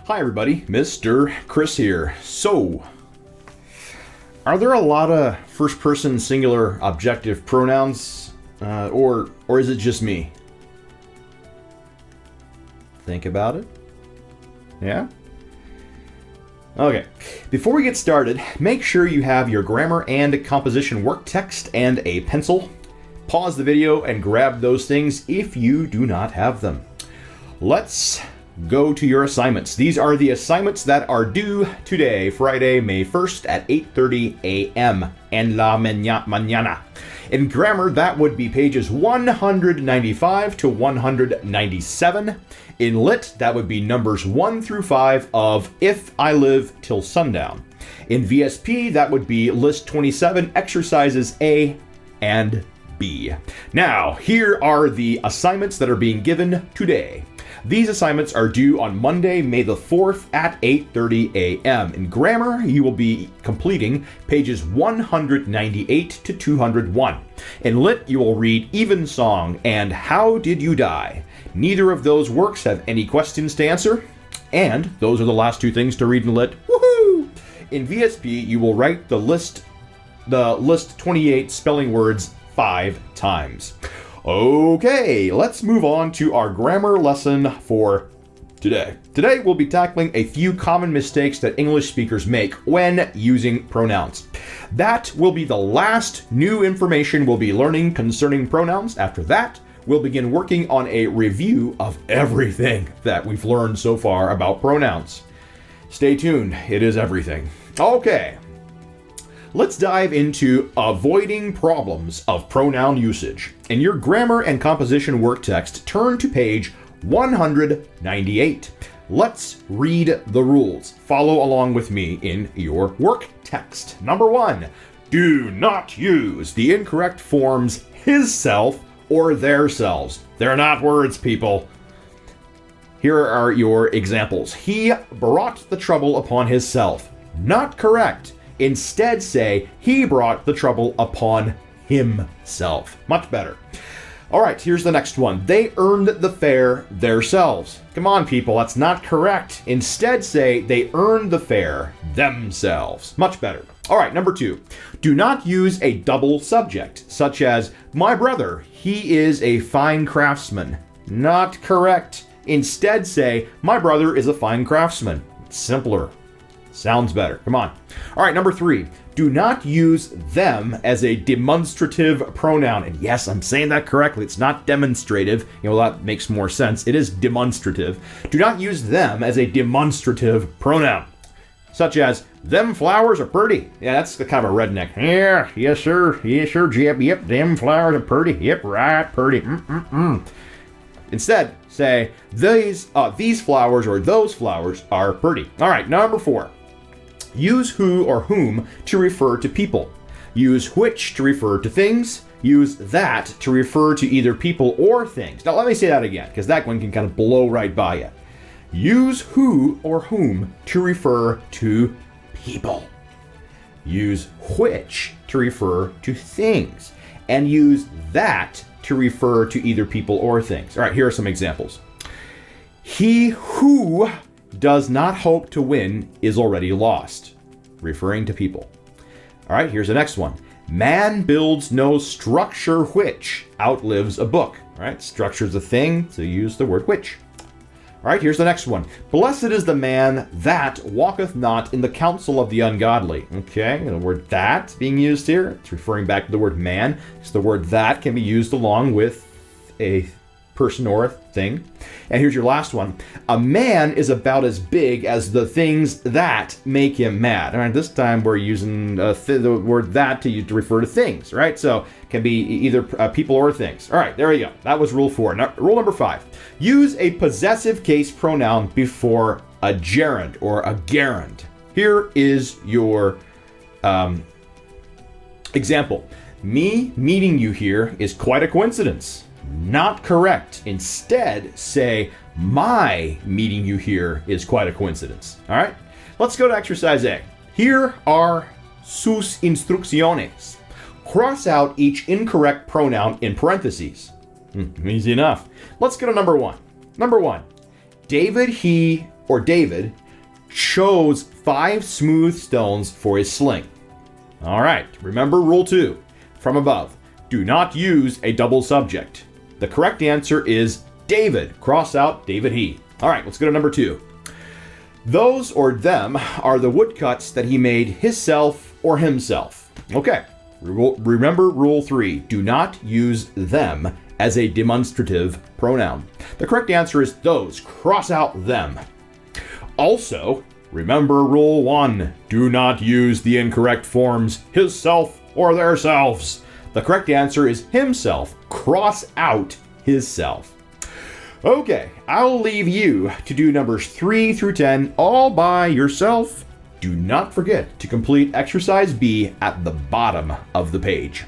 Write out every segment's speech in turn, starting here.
Hi everybody, Mr. Chris here. So, are there a lot of first-person singular objective pronouns, or is it just me? Think about it. Yeah? Okay, before we get started, make sure you have your grammar and composition work text and a pencil. Pause the video and grab those things if you do not have them. Let's go to your assignments. These are the assignments that are due today, Friday, May 1st at 8:30 a.m. en la mañana. In grammar, that would be pages 195 to 197. In lit, that would be numbers 1 through 5 of If I Live Till Sundown. In VSP, that would be list 27, exercises A and B. Now, here are the assignments that are being given today. These assignments are due on Monday, May the 4th at 8:30 a.m. In grammar, you will be completing pages 198 to 201. In lit, you will read Evensong and How Did You Die? Neither of those works have any questions to answer, and those are the last two things to read in lit. Woohoo! In VSP, you will write the list 28 spelling words 5 times. Okay, let's move on to our grammar lesson for today. Today, we'll be tackling a few common mistakes that English speakers make when using pronouns. That will be the last new information we'll be learning concerning pronouns. After that, we'll begin working on a review of everything that we've learned so far about pronouns. Stay tuned, it is everything. Okay. Let's dive into avoiding problems of pronoun usage. In your grammar and composition work text, turn to page 198. Let's read the rules. Follow along with me in your work text. Number 1, do not use the incorrect forms his self or their selves. They're not words, people. Here are your examples. He brought the trouble upon his self. Not correct. Instead say, he brought the trouble upon himself. Much better. All right, here's the next one. They earned the fare theirselves. Come on, people, that's not correct. Instead say, they earned the fare themselves. Much better. All right, number 2. Do not use a double subject, such as, my brother, he is a fine craftsman. Not correct. Instead say, my brother is a fine craftsman. It's simpler. Sounds better. Come on. All right, number 3. Do not use them as a demonstrative pronoun. And yes, I'm saying that correctly. It's not demonstrative. You know, that makes more sense. It is demonstrative. Do not use them as a demonstrative pronoun. Such as, them flowers are pretty. Yeah, that's the kind of a redneck. Yeah, yes, sir. Yes, sir, Jeb. Yep, them flowers are pretty. Yep, right, pretty. Instead, say, these flowers or those flowers are pretty. All right, number 4. Use who or whom to refer to people. Use which to refer to things. Use that to refer to either people or things. Now let me say that again, because that one can kind of blow right by you. Use who or whom to refer to people. Use which to refer to things. And use that to refer to either people or things. All right, here are some examples. He who does not hope to win is already lost, referring to people. All right, here's the next one. Man builds no structure which outlives a book. All right, structure is a thing, so use the word which. All right, here's the next one. Blessed is the man that walketh not in the counsel of the ungodly. Okay, the word that being used here, it's referring back to the word man. So the word that can be used along with a person or a thing. And here's your last one. A man is about as big as the things that make him mad. All right, this time we're using the word that to refer to things, right? So it can be either people or things. All right, there you go. That was rule 4. Now, rule number 5. Use a possessive case pronoun before a gerund or a gerund. Here is your example. Me meeting you here is quite a coincidence. Not correct. Instead, say, my meeting you here is quite a coincidence. All right? Let's go to exercise A. Here are sus instrucciones. Cross out each incorrect pronoun in parentheses. Easy enough. Let's go to number 1. Number 1. David, he or David, chose 5 smooth stones for his sling. All right, remember rule 2 from above. Do not use a double subject. The correct answer is David. Cross out David he. All right, let's go to number 2. Those or them are the woodcuts that he made hisself or himself. Okay, remember rule 3. Do not use them as a demonstrative pronoun. The correct answer is those. Cross out them. Also, remember rule 1. Do not use the incorrect forms hisself or theirselves. The correct answer is himself. Cross out hisself. Okay, I'll leave you to do numbers 3 through 10 all by yourself. Do not forget to complete exercise B at the bottom of the page.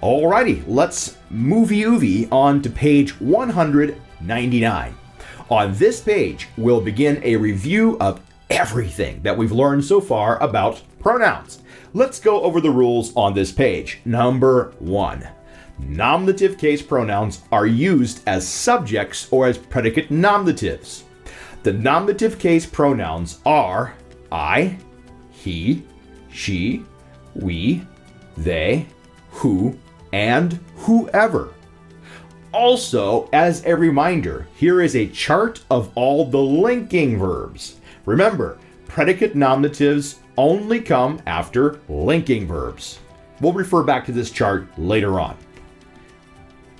Alrighty, let's move on to page 199. On this page, we'll begin a review of everything that we've learned so far about pronouns. Let's go over the rules on this page. Number 1. Nominative case pronouns are used as subjects or as predicate nominatives. The nominative case pronouns are I, he, she, we, they, who, and whoever. Also, as a reminder, here is a chart of all the linking verbs. Remember, predicate nominatives only come after linking verbs. We'll refer back to this chart later on.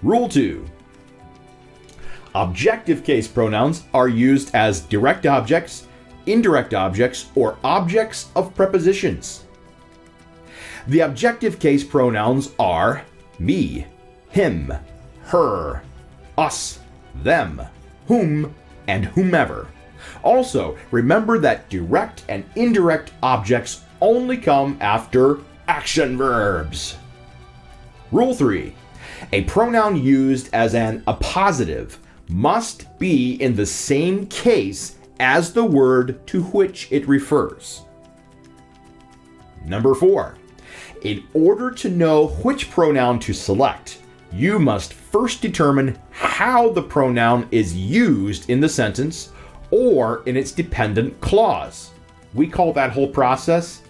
Rule 2. Objective case pronouns are used as direct objects, indirect objects, or objects of prepositions. The objective case pronouns are me, him, her, us, them, whom, and whomever. Also, remember that direct and indirect objects only come after action verbs. Rule 3. A pronoun used as an appositive must be in the same case as the word to which it refers. Number 4. In order to know which pronoun to select, you must first determine how the pronoun is used in the sentence or in its dependent clause. We call that whole process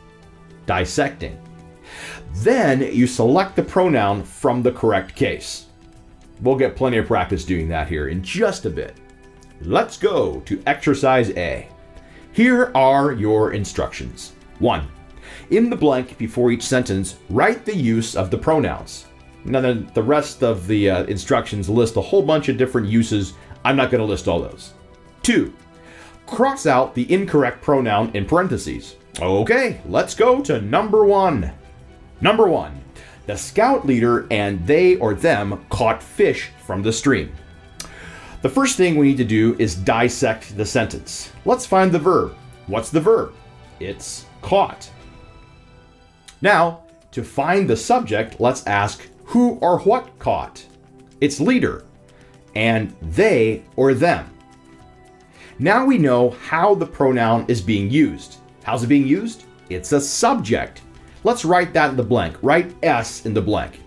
dissecting. Then you select the pronoun from the correct case. We'll get plenty of practice doing that here in just a bit. Let's go to exercise A. Here are your instructions. 1. In the blank before each sentence, write the use of the pronouns. Now then, the rest of the instructions list a whole bunch of different uses. I'm not going to list all those. 2. Cross out the incorrect pronoun in parentheses. Okay, let's go to number 1. Number 1. The scout leader and they or them caught fish from the stream. The first thing we need to do is dissect the sentence. Let's find the verb. What's the verb? It's caught. Now, to find the subject, let's ask who or what caught. It's leader, and they or them. Now we know how the pronoun is being used. How's it being used? It's a subject. Let's write that in the blank. Write S in the blank.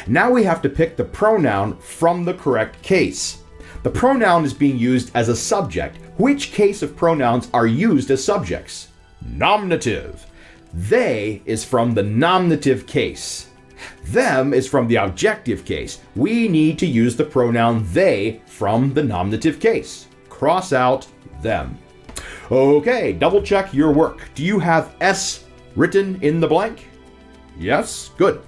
Now we have to pick the pronoun from the correct case. The pronoun is being used as a subject. Which case of pronouns are used as subjects? Nominative. They is from the nominative case. Them is from the objective case. We need to use the pronoun they from the nominative case. Cross out them. Okay, double check your work. Do you have S written in the blank? Yes? Good.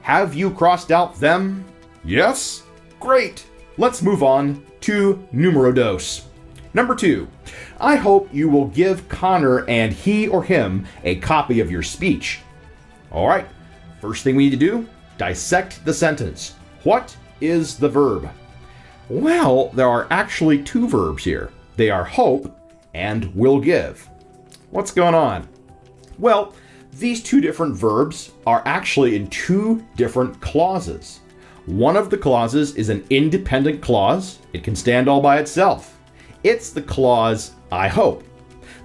Have you crossed out them? Yes? Great. Let's move on to numero dos. Number 2. I hope you will give Connor and he or him a copy of your speech. All right. First thing we need to do, dissect the sentence. What is the verb? Well, there are actually 2 verbs here. They are hope and will give. What's going on? Well, these 2 different verbs are actually in 2 different clauses. One of the clauses is an independent clause. It can stand all by itself. It's the clause, I hope.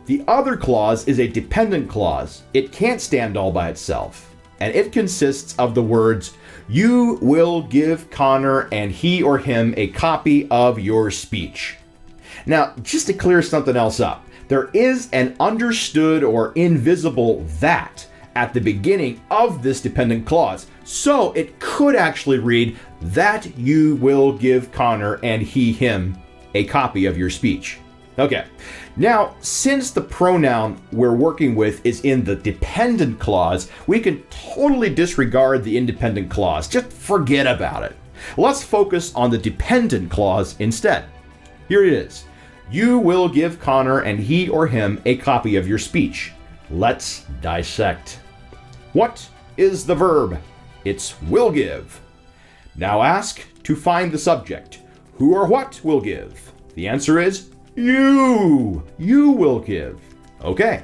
The other clause is a dependent clause. It can't stand all by itself. And it consists of the words, you will give Connor and he or him a copy of your speech. Now, just to clear something else up, there is an understood or invisible that at the beginning of this dependent clause. So it could actually read that you will give Connor and he, him a copy of your speech. Okay, now since the pronoun we're working with is in the dependent clause, we can totally disregard the independent clause. Just forget about it. Let's focus on the dependent clause instead. Here it is. You will give Connor and he or him a copy of your speech. Let's dissect. What is the verb? It's will give. Now ask to find the subject. Who or what will give? The answer is you. You will give. Okay.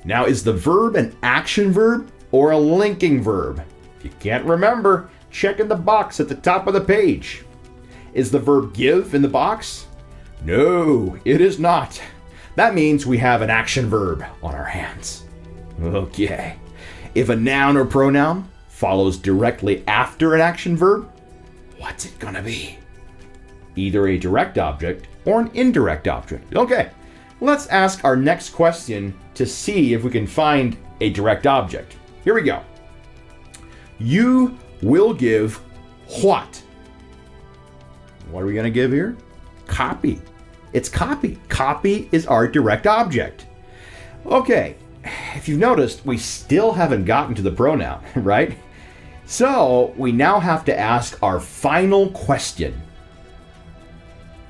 Now is the verb an action verb or a linking verb? If you can't remember, check in the box at the top of the page. Is the verb give in the box? No, it is not. That means we have an action verb on our hands. Okay. If a noun or pronoun follows directly after an action verb, what's it gonna be? Either a direct object or an indirect object. Okay, let's ask our next question to see if we can find a direct object. Here we go. You will give what? What are we gonna give here? Copy. It's copy. Copy is our direct object. Okay, if you've noticed, we still haven't gotten to the pronoun, right? So we now have to ask our final question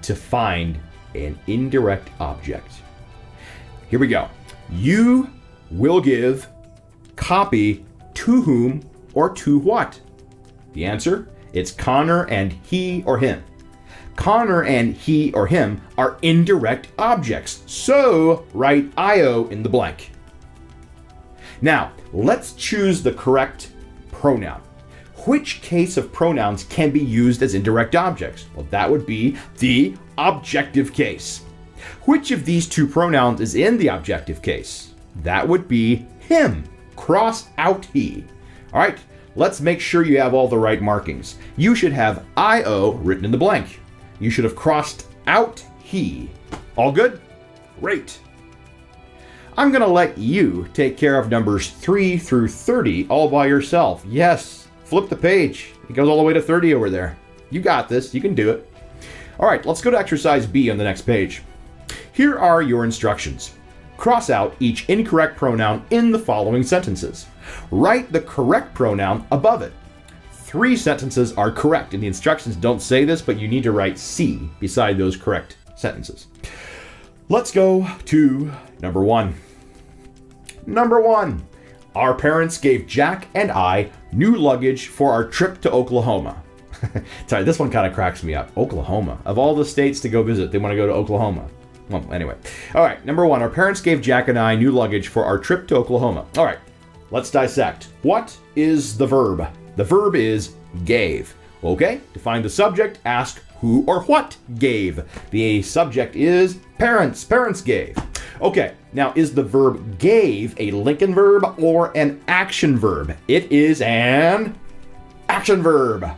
to find an indirect object. Here we go. You will give copy to whom or to what? The answer, it's Connor and he or him. Connor and he or him are indirect objects, so write IO in the blank. Now, let's choose the correct pronoun. Which case of pronouns can be used as indirect objects? Well, that would be the objective case. Which of these two pronouns is in the objective case? That would be him. Cross out he. All right, let's make sure you have all the right markings. You should have IO written in the blank. You should have crossed out he. All good? Great. I'm going to let you take care of numbers 3 through 30 all by yourself. Yes, flip the page. It goes all the way to 30 over there. You got this. You can do it. All right, let's go to exercise B on the next page. Here are your instructions. Cross out each incorrect pronoun in the following sentences. Write the correct pronoun above it. 3 sentences are correct, and the instructions don't say this, but you need to write C beside those correct sentences. Let's go to number 1. Number 1. Our parents gave Jack and I new luggage for our trip to Oklahoma. Sorry, this one kind of cracks me up. Oklahoma. Of all the states to go visit, they want to go to Oklahoma. Well, anyway. All right, number 1. Our parents gave Jack and I new luggage for our trip to Oklahoma. All right, let's dissect. What is the verb? The verb is gave. Okay, to find the subject, ask who or what gave. The subject is parents. Parents gave. Okay, now is the verb gave a linking verb or an action verb? It is an action verb.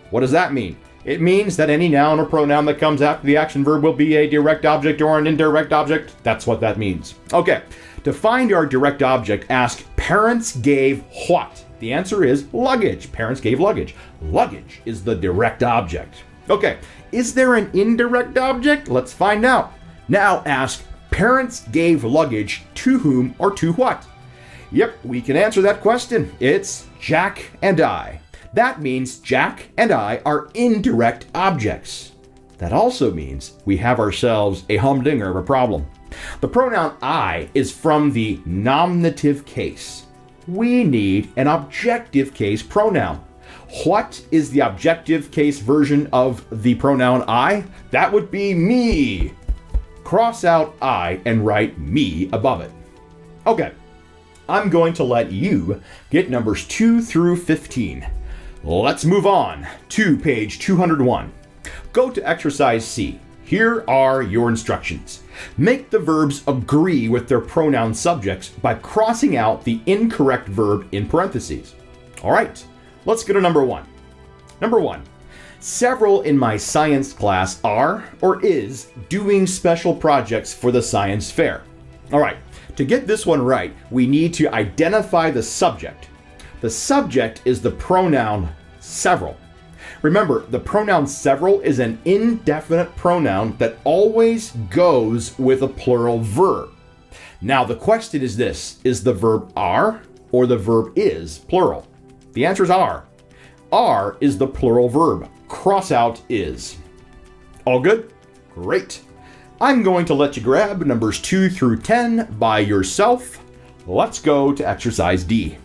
What does that mean? It means that any noun or pronoun that comes after the action verb will be a direct object or an indirect object. That's what that means. Okay, to find our direct object, ask parents gave what? The answer is luggage. Parents gave luggage. Luggage is the direct object. Okay, is there an indirect object? Let's find out. Now ask, parents gave luggage to whom or to what? Yep, we can answer that question. It's Jack and I. That means Jack and I are indirect objects. That also means we have ourselves a humdinger of a problem. The pronoun I is from the nominative case. We need an objective case pronoun. What is the objective case version of the pronoun I? That would be me. Cross out I and write me above it. Okay, I'm going to let you get numbers 2 through 15. Let's move on to page 201. Go to exercise C. Here are your instructions. Make the verbs agree with their pronoun subjects by crossing out the incorrect verb in parentheses. All right, let's go to number 1. Number 1. Several in my science class are or is doing special projects for the science fair. All right, to get this one right, we need to identify the subject. The subject is the pronoun several. Remember, the pronoun several is an indefinite pronoun that always goes with a plural verb. Now, the question is this: is the verb are or the verb is plural? The answer is are. Are is the plural verb. Cross out is. All good? Great. I'm going to let you grab numbers 2 through 10 by yourself. Let's go to exercise D.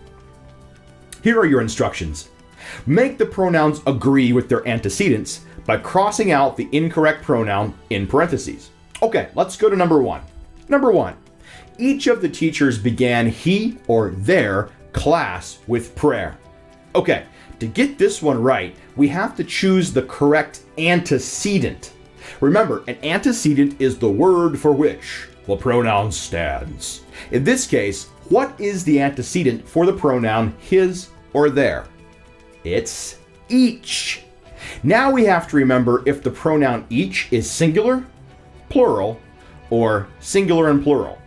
Here are your instructions. Make the pronouns agree with their antecedents by crossing out the incorrect pronoun in parentheses. Okay, let's go to number 1. Number 1. Each of the teachers began he or their class with prayer. Okay, to get this one right, we have to choose the correct antecedent. Remember, an antecedent is the word for which the pronoun stands. In this case, what is the antecedent for the pronoun his or their? It's each. Now we have to remember if the pronoun each is singular, plural, or singular and plural.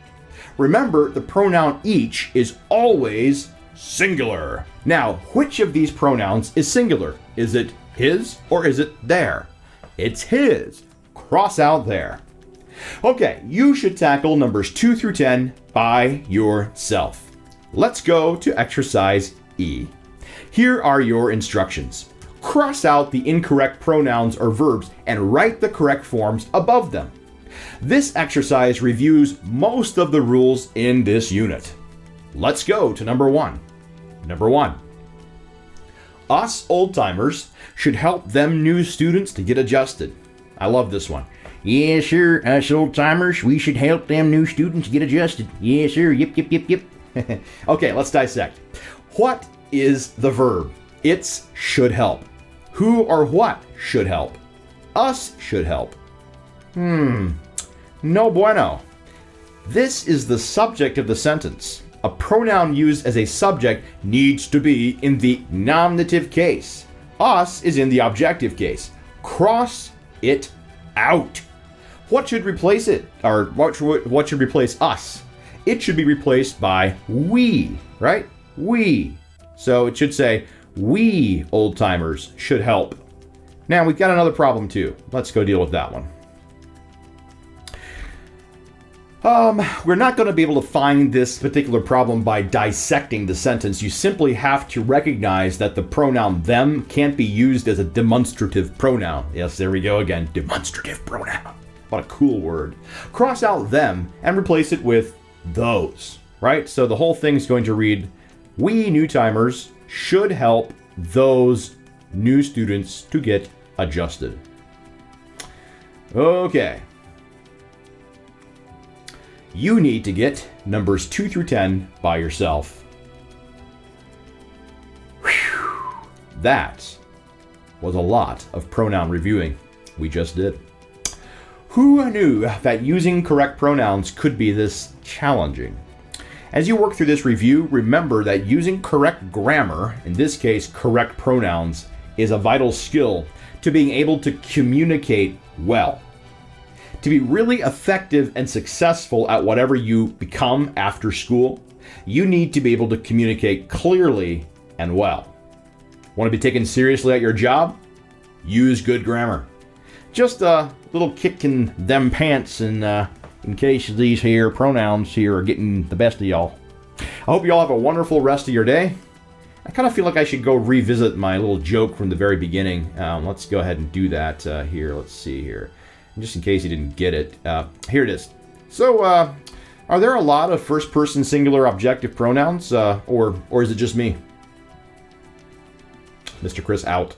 Remember, the pronoun each is always singular. Now, which of these pronouns is singular? Is it his or is it their? It's his. Cross out there. Okay, you should tackle numbers 2 through 10 by yourself. Let's go to exercise E. Here are your instructions. Cross out the incorrect pronouns or verbs and write the correct forms above them. This exercise reviews most of the rules in this unit. Let's go to number 1. Number 1. Us old-timers should help them new students to get adjusted. I love this one. Yes, sir. Us old-timers, we should help them new students get adjusted. Yes, sir. Yep, yep, yep, yep. Okay, let's dissect. What is the verb? It's should help. Who or what should help? Us should help. No bueno. This is the subject of the sentence. A pronoun used as a subject needs to be in the nominative case. Us is in the objective case. Cross it out. What should replace it? Or what should replace us? It should be replaced by we, right? We. So it should say, we old-timers should help. Now, we've got another problem too. Let's go deal with that one. We're not going to be able to find this particular problem by dissecting the sentence. You simply have to recognize that the pronoun them can't be used as a demonstrative pronoun. Yes, there we go again. Demonstrative pronoun. What a cool word. Cross out them and replace it with those, right? So the whole thing's going to read, we new-timers should help those new students to get adjusted. Okay. You need to get numbers 2 through 10 by yourself. Whew. That was a lot of pronoun reviewing we just did. Who knew that using correct pronouns could be this challenging? As you work through this review, remember that using correct grammar, in this case correct pronouns, is a vital skill to being able to communicate well. To be really effective and successful at whatever you become after school, you need to be able to communicate clearly and well. Want to be taken seriously at your job? Use good grammar. Just a little kick in them pants in case these here pronouns here are getting the best of y'all. I hope y'all have a wonderful rest of your day. I kind of feel like I should go revisit my little joke from the very beginning. Let's go ahead and do that here. Let's see here. Just in case you didn't get it. Here it is. So, are there a lot of first-person singular objective pronouns, or is it just me? Mr. Chris out.